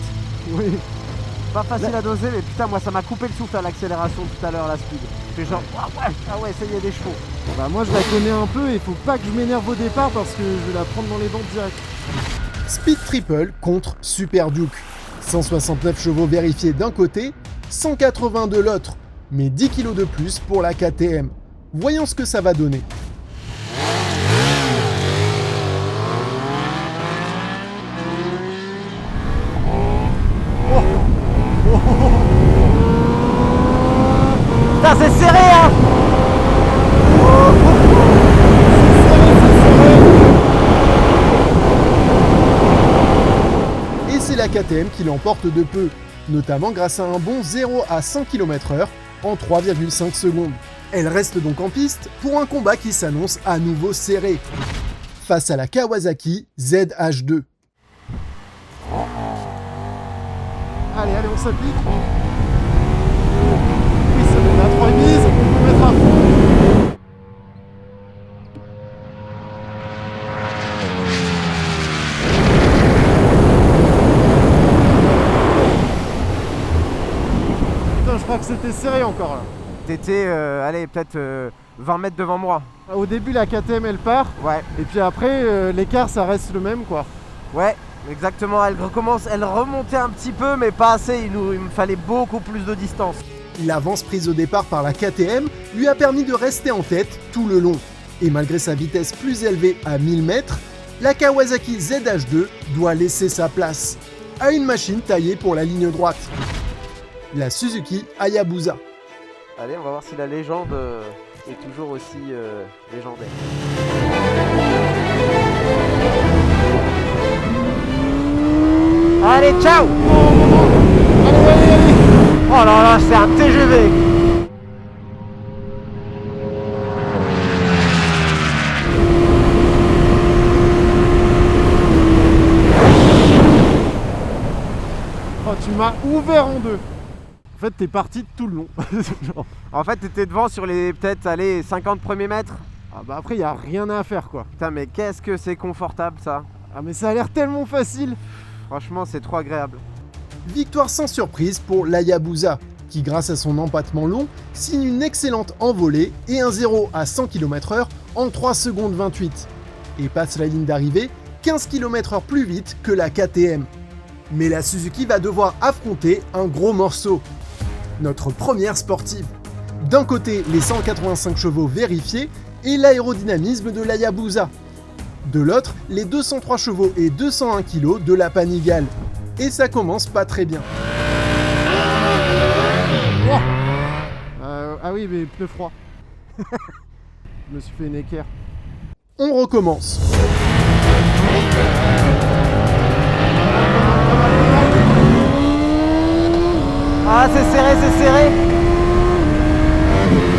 Oui. Pas facile à doser, mais putain moi ça m'a coupé le souffle à l'accélération tout à l'heure, la speed. J'ai genre, ah ouais, ça y est, des chevaux. Bah moi je la connais un peu et il faut pas que je m'énerve au départ parce que je vais la prendre dans les dents direct. Speed Triple contre Super Duke. 169 chevaux vérifiés d'un côté, 180 de l'autre, mais 10 kg de plus pour la KTM. Voyons ce que ça va donner. Putain c'est serré hein. Et c'est la KTM qui l'emporte de peu, notamment grâce à un bon 0 à 100 km/h en 3,5 secondes. Elle reste donc en piste pour un combat qui s'annonce à nouveau serré, face à la Kawasaki ZH2. Allez, allez, on s'applique. Oui, ça met à 3 mises, on peut mettre à fond. Putain, je crois que c'était serré encore là. T'étais, allez, peut-être 20 mètres devant moi. Au début, la KTM elle part, Ouais, et puis après, l'écart ça reste le même quoi. ouais, exactement. Elle remontait un petit peu, mais pas assez. Il me fallait beaucoup plus de distance. L'avance prise au départ par la KTM lui a permis de rester en tête tout le long. Et malgré sa vitesse plus élevée à 1000 mètres, la Kawasaki ZH2 doit laisser sa place à une machine taillée pour la ligne droite, la Suzuki Hayabusa. Allez, on va voir si la légende est toujours aussi légendaire. Allez, ciao! Oh là là, c'est un TGV! Oh, tu m'as ouvert en deux. En fait, t'es parti de tout le long. Genre. En fait, t'étais devant sur les peut-être, allez, 50 premiers mètres. Ah bah après, il n'y a rien à faire quoi. Putain, mais qu'est-ce que c'est confortable ça! Ah mais ça a l'air tellement facile. Franchement, c'est trop agréable. Victoire sans surprise pour l'Hayabusa, qui grâce à son empattement long, signe une excellente envolée et un 0 à 100 km/h en 3 secondes 28, et passe la ligne d'arrivée 15 km/h plus vite que la KTM. Mais la Suzuki va devoir affronter un gros morceau. Notre première sportive. D'un côté, les 185 chevaux vérifiés et l'aérodynamisme de l'Hayabusa. De l'autre, les 203 chevaux et 201 kg de la Panigale. Et ça commence pas très bien. Ah oui, mais pneus froids. Je me suis fait une équerre. On recommence. Ah, c'est serré, c'est serré.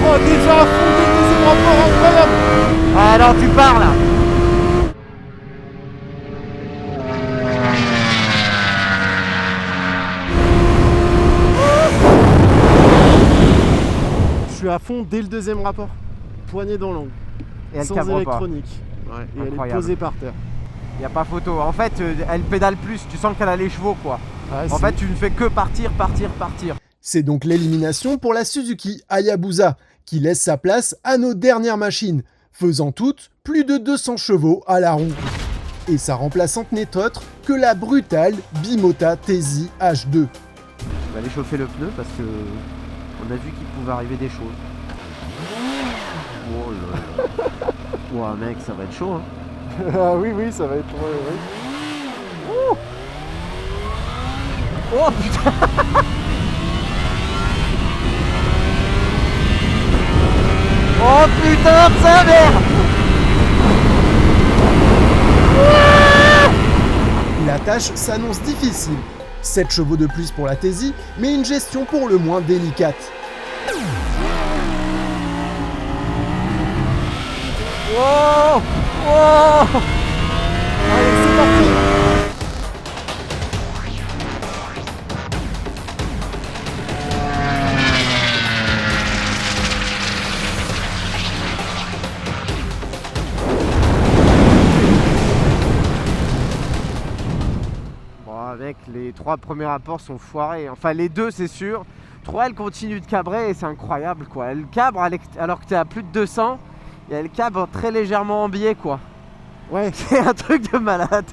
Oh, déjà à fond dès le deuxième rapport, incroyable. Ah, alors tu pars là. Je suis à fond dès le deuxième rapport. Poignée dans l'angle. Et elle Sans cabre pas. électronique. Ouais, et elle est Incroyable. posée par terre. Y a pas photo. En fait, elle pédale plus. Tu sens qu'elle a les chevaux quoi. Ouais, En fait, tu ne fais que partir, partir, partir. C'est donc l'élimination pour la Suzuki Hayabusa, qui laisse sa place à nos dernières machines, faisant toutes plus de 200 chevaux à la roue. Et sa remplaçante n'est autre que la brutale Bimota Tesi H2. Je vais aller chauffer le pneu parce que on a vu qu'il pouvait arriver des choses. Oh là là. Ouah mec, ça va être chaud hein. Ah oui, oui, ça va être... oui. Oh putain. Oh putain de sa mère. La tâche s'annonce difficile. 7 chevaux de plus pour la Tesi, mais une gestion pour le moins délicate. Oh. Oh. Allez, c'est parti. Bon mec, les 3 premiers rapports sont foirés. Enfin les 2 c'est sûr. 3 elle continue de cabrer et c'est incroyable quoi. Elle cabre alors que t'es à plus de 200 et elle cabre très légèrement en biais quoi. Ouais. C'est un truc de malade.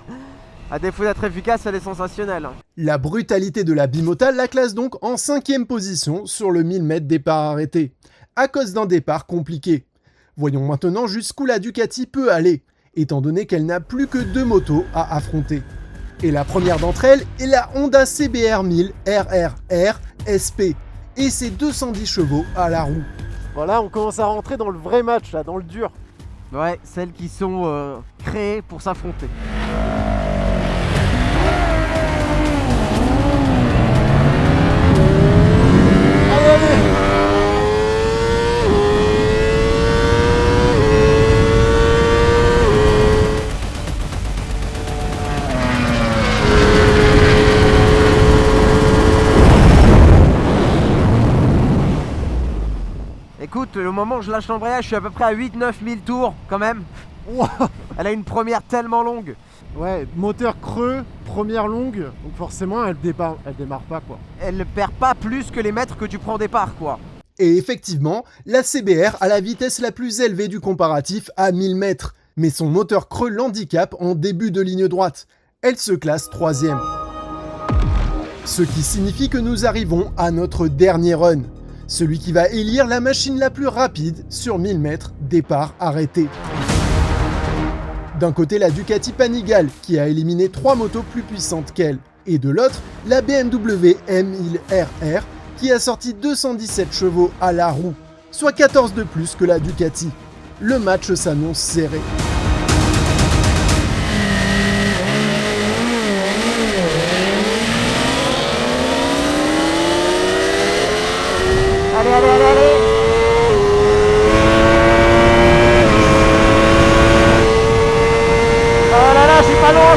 À défaut d'être efficace, elle est sensationnelle. La brutalité de la Bimota la classe donc en 5e position sur le 1000 mètres départ arrêté, à cause d'un départ compliqué. Voyons maintenant jusqu'où la Ducati peut aller, étant donné qu'elle n'a plus que 2 motos à affronter. Et la première d'entre elles est la Honda CBR 1000 RRR SP, et ses 210 chevaux à la roue. Voilà, on commence à rentrer dans le vrai match, là, dans le dur. Ouais, celles qui sont créées pour s'affronter. Allez, allez. Écoute, au moment où je lâche l'embrayage, je suis à peu près à 8-9 000 tours quand même. Wow. Elle a une première tellement longue. Ouais, moteur creux, première longue, donc forcément elle démarre pas quoi. Elle ne perd pas plus que les mètres que tu prends au départ quoi. Et effectivement, la CBR a la vitesse la plus élevée du comparatif à 1000 mètres, mais son moteur creux l'handicape en début de ligne droite. Elle se classe 3e. Ce qui signifie que nous arrivons à notre dernier run, celui qui va élire la machine la plus rapide sur 1000 mètres départ arrêté. D'un côté, la Ducati Panigale, qui a éliminé 3 motos plus puissantes qu'elle, et de l'autre, la BMW M1000RR, qui a sorti 217 chevaux à la roue, soit 14 de plus que la Ducati. Le match s'annonce serré. Allez, allez, allez, allez. Oh là là, je suis pas loin.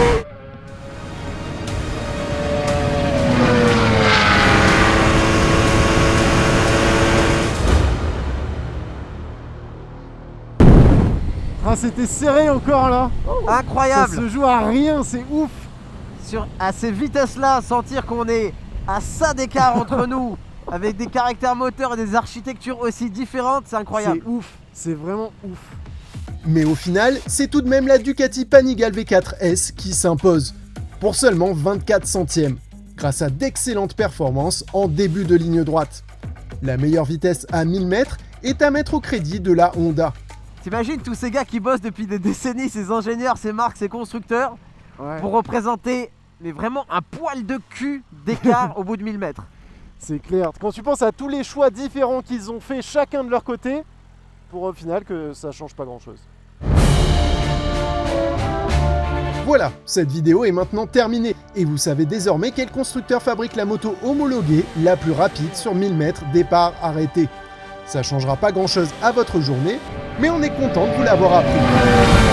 Ah, c'était serré encore là. Ça Incroyable. se joue à rien, c'est ouf. À ces vitesses-là, sentir qu'on est à ça d'écart entre nous avec des caractères moteurs et des architectures aussi différentes, c'est incroyable. C'est ouf, c'est vraiment ouf. Mais au final, c'est tout de même la Ducati Panigale V4S qui s'impose, pour seulement 24 centièmes, grâce à d'excellentes performances en début de ligne droite. La meilleure vitesse à 1000 mètres est à mettre au crédit de la Honda. T'imagines tous ces gars qui bossent depuis des décennies, ces ingénieurs, ces marques, ces constructeurs, Ouais. pour représenter mais vraiment un poil de cul d'écart au bout de 1000 mètres. C'est clair. Quand tu penses à tous les choix différents qu'ils ont fait chacun de leur côté, pour au final que ça change pas grand chose. Voilà, cette vidéo est maintenant terminée et vous savez désormais quel constructeur fabrique la moto homologuée la plus rapide sur 1000 mètres départ arrêté. Ça changera pas grand chose à votre journée, mais on est content de vous l'avoir appris.